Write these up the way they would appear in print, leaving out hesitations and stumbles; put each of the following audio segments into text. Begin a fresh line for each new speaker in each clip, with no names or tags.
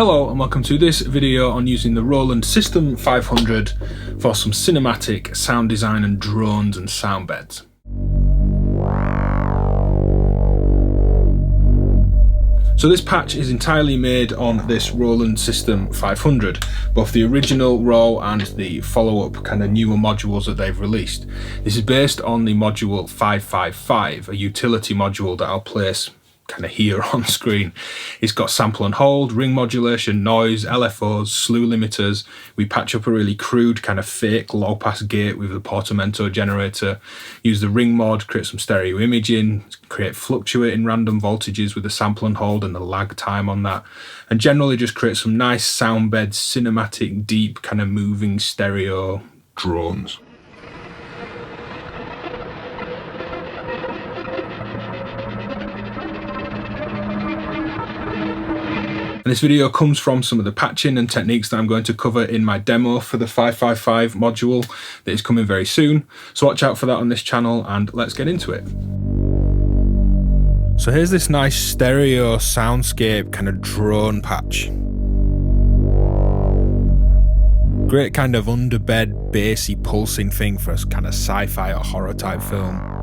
Hello and welcome to this video on using the Roland SYSTEM-500 for some cinematic sound design and drones and sound beds. So this patch is entirely made on this Roland SYSTEM-500, both the original raw and the follow-up kind of newer modules that they've released. This is based on the module 555, a utility module that I'll place kind of here on screen. It's got sample and hold, ring modulation, noise, LFOs, slew limiters. We patch up a really crude kind of fake low pass gate with the Portamento generator, use the ring mod, create some stereo imaging, create fluctuating random voltages with the sample and hold and the lag time on that, and generally just create some nice sound beds, cinematic, deep kind of moving stereo drones. And this video comes from some of the patching and techniques that I'm going to cover in my demo for the 555 module that is coming very soon. So watch out for that on this channel and let's get into it. So here's this nice stereo soundscape kind of drone patch. Great kind of underbed, bassy, pulsing thing for a kind of sci-fi or horror type film.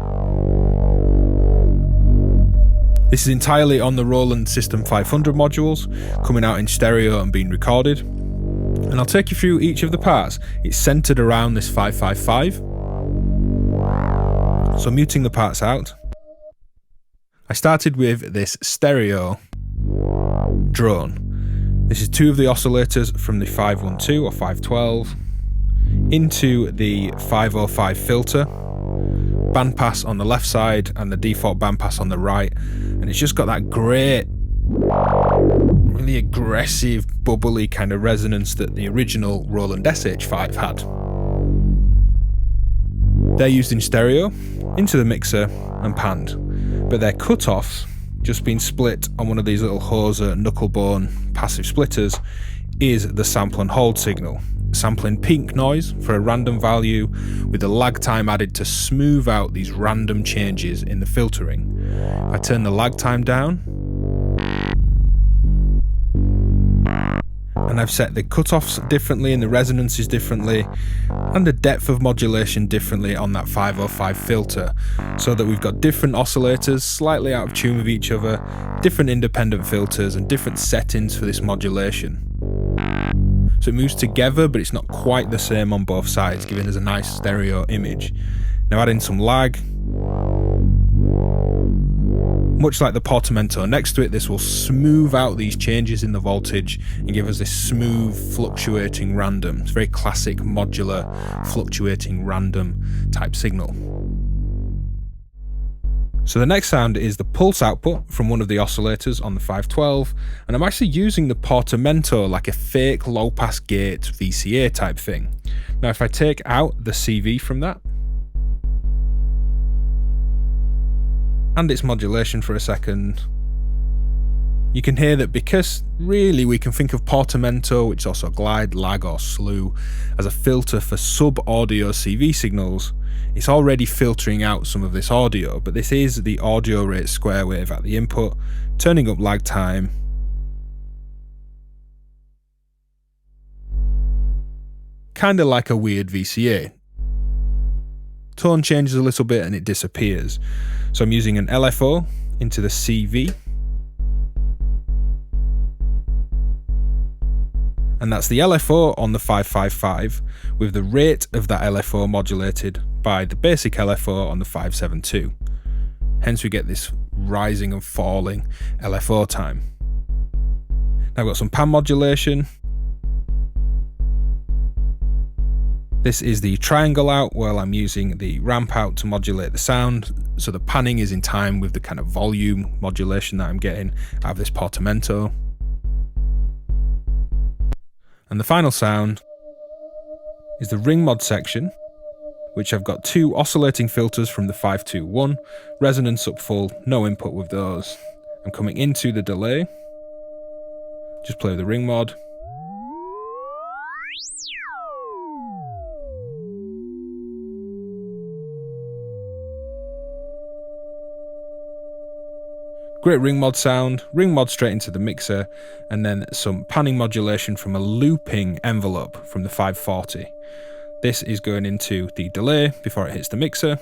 This is entirely on the Roland SYSTEM-500 modules, coming out in stereo and being recorded. And I'll take you through each of the parts. It's centered around this 555. So muting the parts out. I started with this stereo drone. This is two of the oscillators from the 512 or 512 into the 505 filter. Bandpass on the left side and the default bandpass on the right, and it's just got that great, really aggressive, bubbly kind of resonance that the original Roland SH5 had. They're used in stereo, into the mixer and panned, but their cutoffs, just being split on one of these little Hoser knucklebone passive splitters, is the sample and hold signal. Sampling pink noise for a random value with the lag time added to smooth out these random changes in the filtering. If I turn the lag time down, and I've set the cutoffs differently and the resonances differently and the depth of modulation differently on that 505 filter, so that we've got different oscillators slightly out of tune with each other, different independent filters and different settings for this modulation. So it moves together, but it's not quite the same on both sides, giving us a nice stereo image. Now add in some lag. Much like the Portamento next to it, this will smooth out these changes in the voltage and give us this smooth, fluctuating random. It's very classic modular, fluctuating random type signal. So the next sound is the pulse output from one of the oscillators on the 512, and I'm actually using the Portamento like a fake low pass gate VCA type thing. Now if I take out the CV from that, and its modulation for a second, you can hear that because really we can think of Portamento, which is also glide, lag or slew, as a filter for sub-audio CV signals. It's already filtering out some of this audio, but this is the audio rate square wave at the input, turning up lag time. Kind of like a weird VCA. Tone changes a little bit and it disappears. So I'm using an LFO into the CV. And that's the LFO on the 555 with the rate of that LFO modulated by the basic LFO on the 572. Hence we get this rising and falling LFO time. Now I've got some pan modulation. This is the triangle out while I'm using the ramp out to modulate the sound, so the panning is in time with the kind of volume modulation that I'm getting out of this Portamento. And the final sound is the ring mod section, which I've got two oscillating filters from the 521, resonance up full, no input with those. I'm coming into the delay, just play with the ring mod. Great ring mod sound, ring mod straight into the mixer, and then some panning modulation from a looping envelope from the 540. This is going into the delay before it hits the mixer.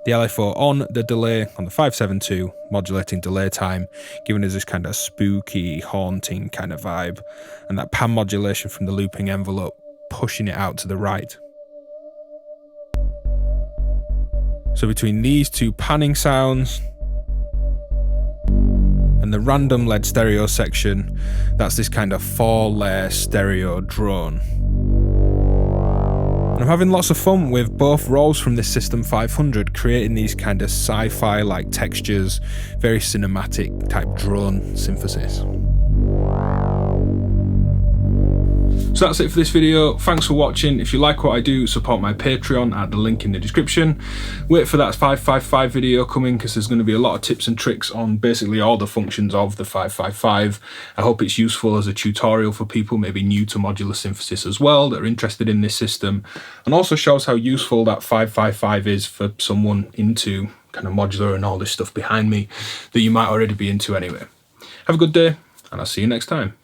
The LFO on the delay on the 572, modulating delay time, giving us this kind of spooky, haunting kind of vibe, and that pan modulation from the looping envelope, pushing it out to the right. So between these two panning sounds and the random led stereo section, that's this kind of 4-layer stereo drone. And I'm having lots of fun with both rolls from this SYSTEM-500, creating these kind of sci-fi like textures, very cinematic type drone synthesis. So that's it for this video. Thanks for watching. If you like what I do, support my Patreon at the link in the description. Wait for that 555 video coming, because there's going to be a lot of tips and tricks on basically all the functions of the 555. I hope it's useful as a tutorial for people maybe new to modular synthesis as well, that are interested in this system, and also shows how useful that 555 is for someone into kind of modular and all this stuff behind me that you might already be into anyway. Have a good day, and I'll see you next time.